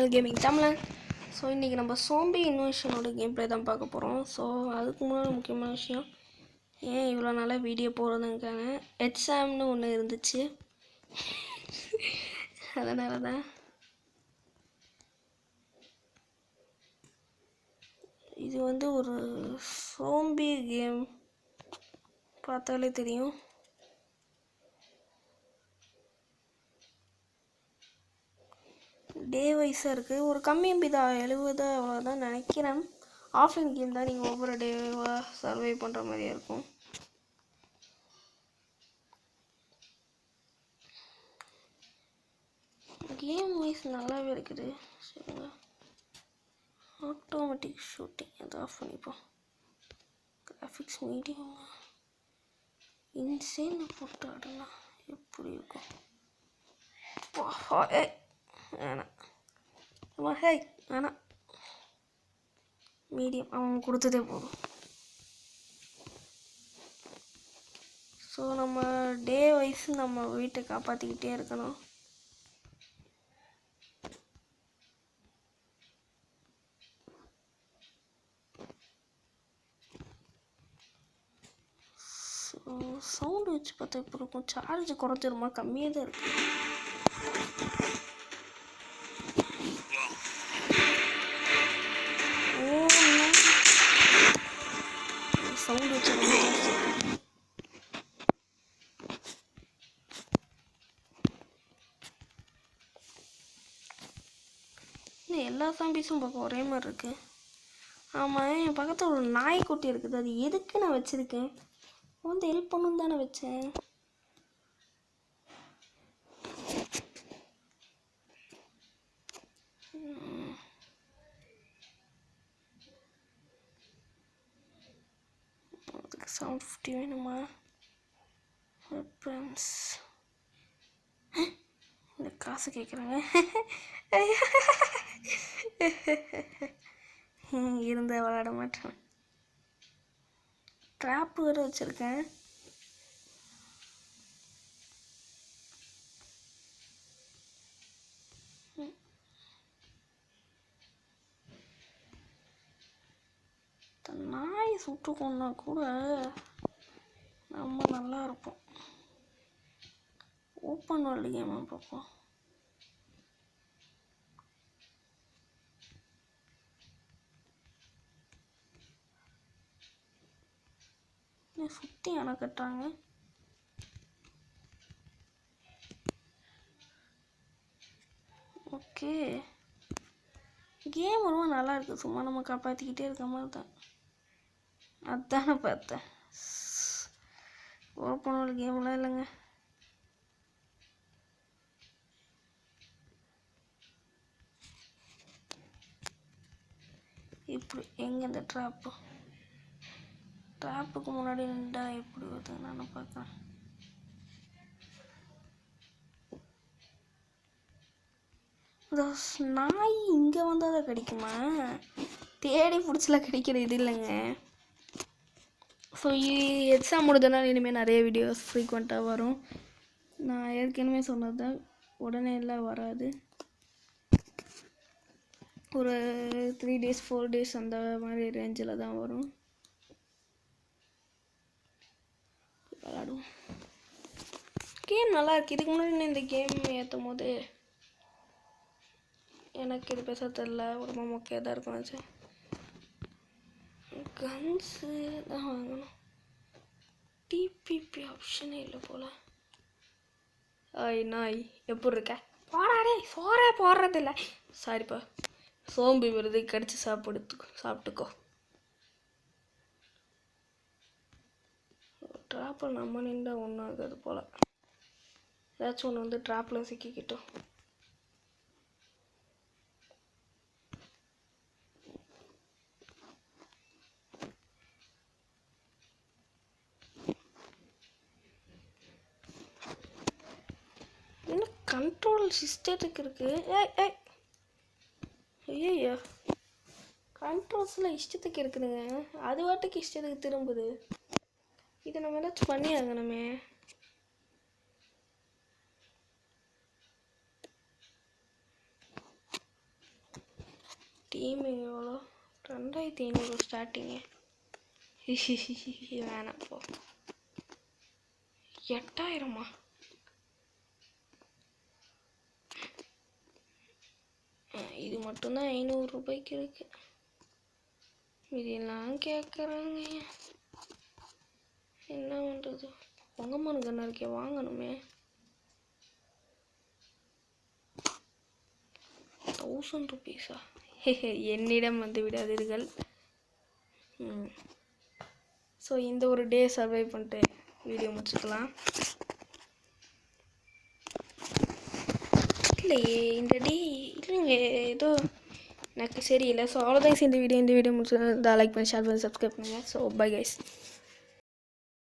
Channel gaming தமிழன். So இன்றைக்கி நம்ம சோம்பி இன்வெஷனோட கேம் ப்ளே தான் பார்க்க போகிறோம். ஸோ அதுக்கு முன்னாடி முக்கியமான விஷயம், ஏன் இவ்வளோ நாளாக வீடியோ போடுறதுக்கான எக்ஸாம்னு ஒன்று இருந்துச்சு. அதனால தான் இது வந்து ஒரு சோம்பி கேம், பார்த்தாலே தெரியும். டே வைஸாக இருக்குது. ஒரு கம்மி எம்பி தான், 70 அவ்வளோதான் நினைக்கிறேன். ஆஃப்லைன் கேம் தான், நீங்கள் ஒவ்வொரு டேவாக சர்வை பண்ணுற மாதிரியே இருக்கும். கேம் வைஸ் நல்லாவே இருக்குது. சரிங்களா, ஆட்டோமேட்டிக் ஷூட்டிங் அதை ஆஃப் பண்ணிப்போம். கிராஃபிக்ஸ் மீடியம் இன்சேன் போட்டு ஆடலாம், எப்படி இருக்கும்? வேணாம் வேணாம், மீடியம் அவன் கொடுத்ததே போதும். ஸோ நம்ம டே வைஸ் நம்ம வீட்டை காப்பாற்றிக்கிட்டே இருக்கணும். சவுண்டு வச்சு பார்த்தா இப்போ இருக்கும். சார்ஜ் குறைஞ்சிருமா? கம்மியாக தான் இருக்கு. சவுண்டு வச்சு எல்லா சாம்பிஸும் பார்க்க ஒரே மாதிரி இருக்கு. ஆமாம், என் பக்கத்தில் ஒரு நாய்க்குட்டி இருக்குது. அது எதுக்கு நான் வச்சுருக்கேன்? வந்து ஹெல்ப் பண்ணணும் தானே வச்சேன். அதுக்கு சவுண்ட் 50 வேணுமா? வெப்பன்ஸ் இந்த காசு கேட்குறாங்க. இருந்தால் விளாட மாட்டேன். ட்ராப் வேறு வச்சுருக்கேன். நாய் சுட்டுக்கோன்னா கூட நம்ம நல்லா இருப்போம். ஓப்பன் வேர்ல்டு கேமை பார்ப்போம். சுற்றி அணை கட்டுறாங்க. ஓகே, கேம் ரொம்ப நல்லா இருக்குது. சும்மா நம்ம காப்பாற்றிக்கிட்டே இருக்க மாதிரி தான். அதானே பார்த்தேன். ஓப்பன் வேர்ல்டு கேம்லாம் இல்லைங்க. இப்படி எங்கே இந்த ட்ராப்புக்கு முன்னாடி நின்றா எப்படி வருது நான் பார்க்குறேன். நாய் இங்கே வந்தால் தான் கிடைக்குமா? தேடி பிடிச்சலாம் கிடைக்கிற இது இல்லைங்க. ஸோ எக்ஸாம் முடிஞ்சனால இனிமேல் நிறைய வீடியோஸ் ஃப்ரீக்வெண்ட்டாக வரும். நான் ஏற்கனவே சொன்னது தான், உடனே எல்லாம் வராது. ஒரு 3 days 4 days அந்த மாதிரி ரேஞ்சில் தான் வரும். விளாடுவோம். கேம் நல்லா இருக்குது. இதுக்கு முன்னாடி இந்த கேம் ஏற்றும் போது எனக்கு இது பேச தெரில, ரொம்ப மொக்கையாக தான் இருக்கும். கன்ஸு தான் வாங்கணும். டிபிபி ஆப்ஷனே இல்லை போல். நாய் எப்படி இருக்க? போடாடே, சோறே போடுறதில்ல. சாரிப்பா, சோம்பி விருது கடிச்சு சாப்பிட்டுக்கோ. ட்ராப்பில் நம்ம நின்றா ஒன்றும் ஆகாது போல். ஏதாச்சும் ஒன்று வந்து ட்ராப்பில் சிக்கிக்கிட்டோம். என்ன கண்ட்ரோல் சிஸ்டத்துக்கு இருக்குது? ஐயோ, கண்ட்ரோல்ஸில் இஷ்டத்துக்கு இருக்குதுங்க. அது வாட்டுக்கு இஷ்டத்துக்கு திரும்புது. இதை நம்ம ஏதாச்சும் பண்ணி ஆகணுமே. டீம் எவ்வளோ 2500 ஸ்டார்டிங்கு. வேணாம் போ. 8000மா? இது மட்டும்தான் 500 ரூபாய்க்கு இருக்கு. இதெல்லாம் கேட்குறாங்க. என்ன பண்ணுறது? பொங்கம்மன் கண்ணா இருக்கே, வாங்கணுமே. 1000 ரூபீஸா? என்னிடம் வந்து விடாதீர்கள். ஸோ இந்த ஒரு டே சர்வை பண்ணிட்டு வீடியோ முடிச்சுக்கலாம். இல்லையே இந்த டே இல்லைங்க, ஏதோ எனக்கு சரியில்லை. ஸோ அவ்வளோதான் இந்த வீடியோ முடிச்சு லைக் பண்ணி ஷேர் பண்ணி சப்ஸ்கிரைப் பண்ணுங்கள். So bye guys.